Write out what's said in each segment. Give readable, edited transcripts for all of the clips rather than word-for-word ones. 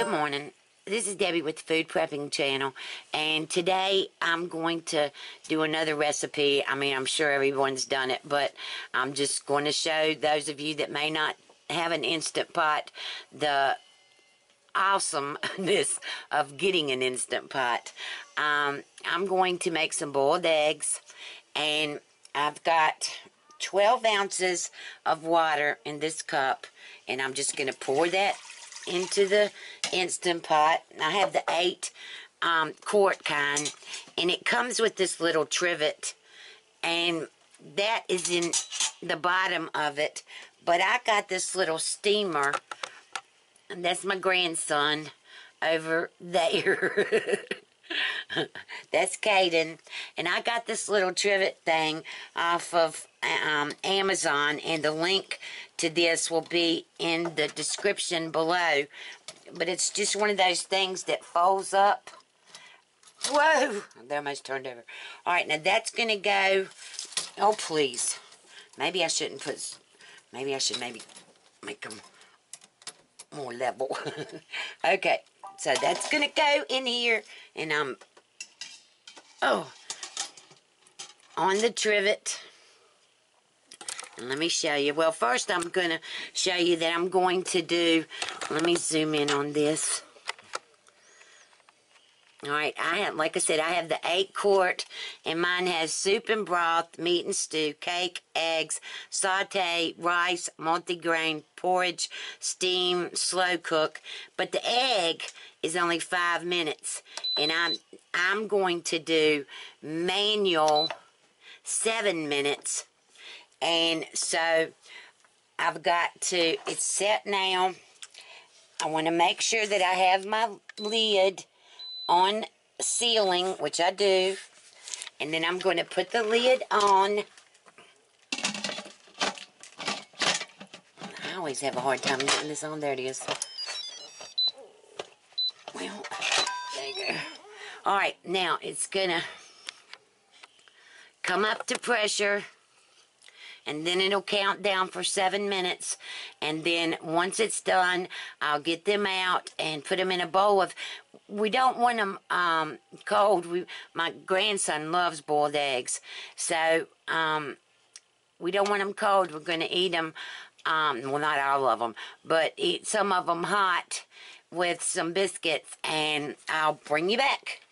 Good morning. This is Debbie with the Food Prepping channel, and today I'm going to do another recipe. I mean, I'm sure everyone's done it, but I'm just going to show those of you that may not have an Instant Pot the awesomeness of getting an Instant Pot. I'm going to make some boiled eggs, and I've got 12 ounces of water in this cup, and I'm just going to pour that into the Instant Pot. I have the 8 quart kind, and it comes with this little trivet, and that is in the bottom of it. But I got this little steamer, and that's my grandson over there. That's Caden, and I got this little trivet thing off of Amazon, and the link to this will be in the description below. But it's just one of those things that folds up. Whoa! They almost turned over. Alright, now that's going to go... Oh, please. Maybe I shouldn't put... Maybe I should make them more level. Okay, so that's going to go in here, and I'm... Oh, on the trivet. And let me show you. Well, first I'm going to show you that I'm going to do... Let me zoom in on this. Alright, like I said, I have the 8 quart, and mine has soup and broth, meat and stew, cake, eggs, saute, rice, multigrain, porridge, steam, slow cook. But the egg is only 5 minutes, and I'm going to do manual 7 minutes. And so I've got to, it's set now. I want to make sure that I have my lid on sealing, which I do, and then I'm going to put the lid on. I always have a hard time getting this on. There it is. Well, there you go. Alright, now it's going to come up to pressure, and then it'll count down for 7 minutes, and then once it's done, I'll get them out and put them in a bowl of... We don't want them cold. My grandson loves boiled eggs, so we don't want them cold. We're going to eat them, well, not all of them, but eat some of them hot with some biscuits, and I'll bring you back.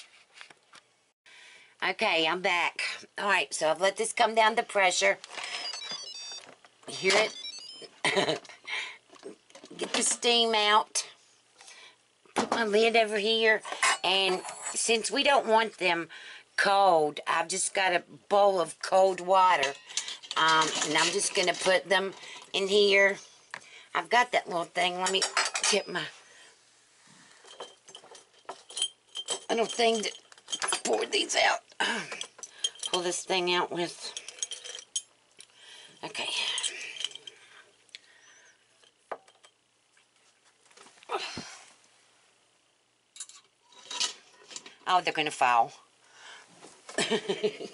Okay, I'm back. Alright, so I've let this come down to pressure. Hear it? Get the steam out. Put my lid over here, and since we don't want them cold, I've just got a bowl of cold water, and I'm just going to put them in here. I've got that little thing. Let me get my little thing to pour these out. Pull this thing out with. Okay. Oh, they're going to fall. Because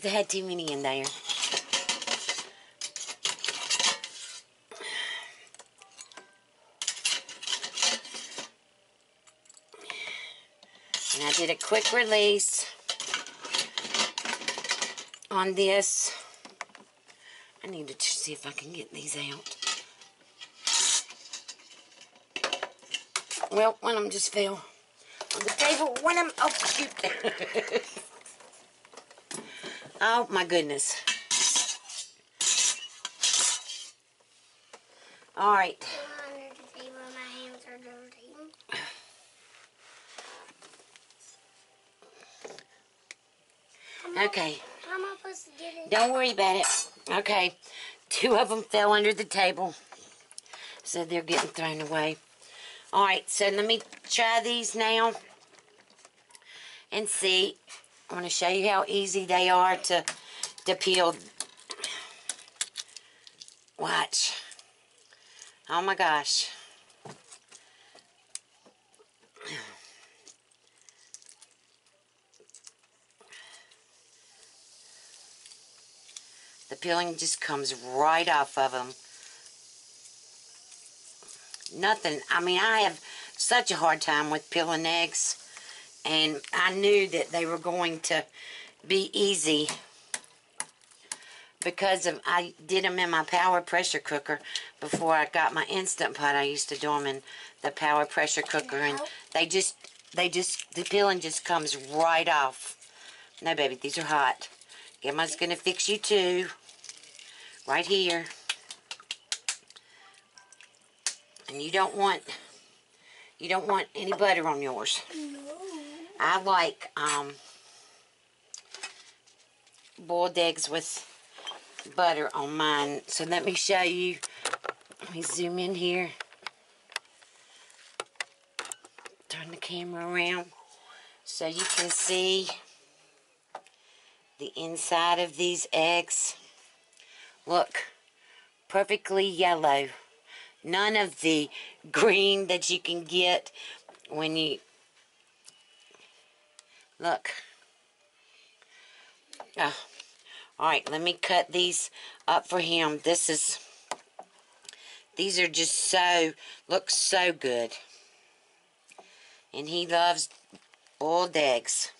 I had too many in there. And I did a quick release on this. I need to see if I can get these out. Well, one of them just fell on the table. One of them, oh shoot. Oh my goodness. Alright. Under the table, my hands are dirty. Okay. How am I supposed to get it? Don't worry about it. Okay. 2 of them fell under the table, so they're getting thrown away. Alright, so let me try these now and see. I want to show you how easy they are to peel. Watch. Oh my gosh. The peeling just comes right off of them. nothing. I mean, I have such a hard time with peeling eggs, and I knew that they were going to be easy because I did them in my power pressure cooker before I got my Instant Pot. I used to do them in the power pressure cooker, and the peeling just comes right off. No, baby, these are hot. Grandma's gonna fix you too. Right here. And you don't want any butter on yours. No. I like boiled eggs with butter on mine. So let me show you. Let me zoom in here. Turn the camera around so you can see the inside of these eggs. Look, perfectly yellow. None of the green that you can get when you look. Oh. Alright, let me cut these up for him. These are just look so good. And he loves boiled eggs.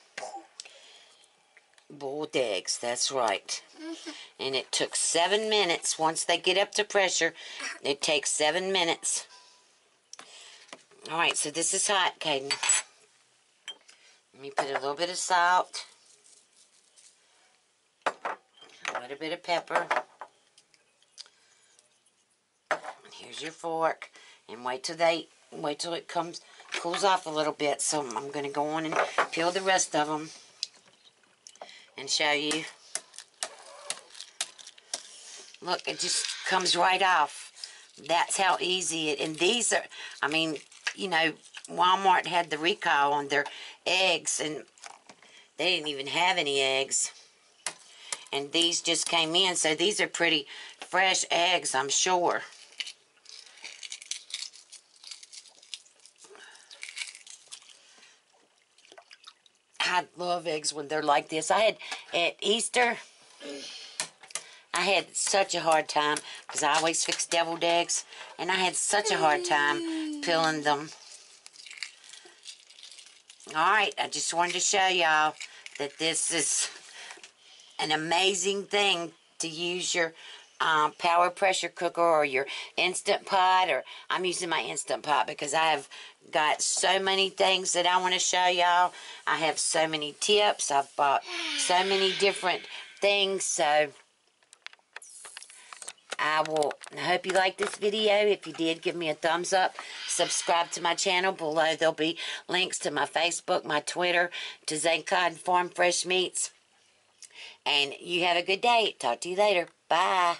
Boiled eggs, that's right. And it took 7 minutes. Once they get up to pressure, it takes 7 minutes. Alright, so this is hot, Caden. Let me put a little bit of salt. A little bit of pepper. And here's your fork. And wait till it cools off a little bit. So I'm going to go on and peel the rest of them and show you. Look, it just comes right off. That's how easy it. And these are, I mean, you know, Walmart had the recall on their eggs, and they didn't even have any eggs. And these just came in, so these are pretty fresh eggs, I'm sure. I love eggs when they're like this. I had, at Easter, I had such a hard time because I always fix deviled eggs, and I had such a hard time peeling them. Alright, I just wanted to show y'all that this is an amazing thing to use your power pressure cooker or your Instant Pot, or I'm using my Instant Pot because I have got so many things that I want to show y'all. I have so many tips. I've bought so many different things, so I hope you liked this video. If you did, give me a thumbs up. Subscribe to my channel. Below there'll be links to my Facebook, my Twitter, to Zaycon Farm Fresh Meats. And you have a good day. Talk to you later. Bye.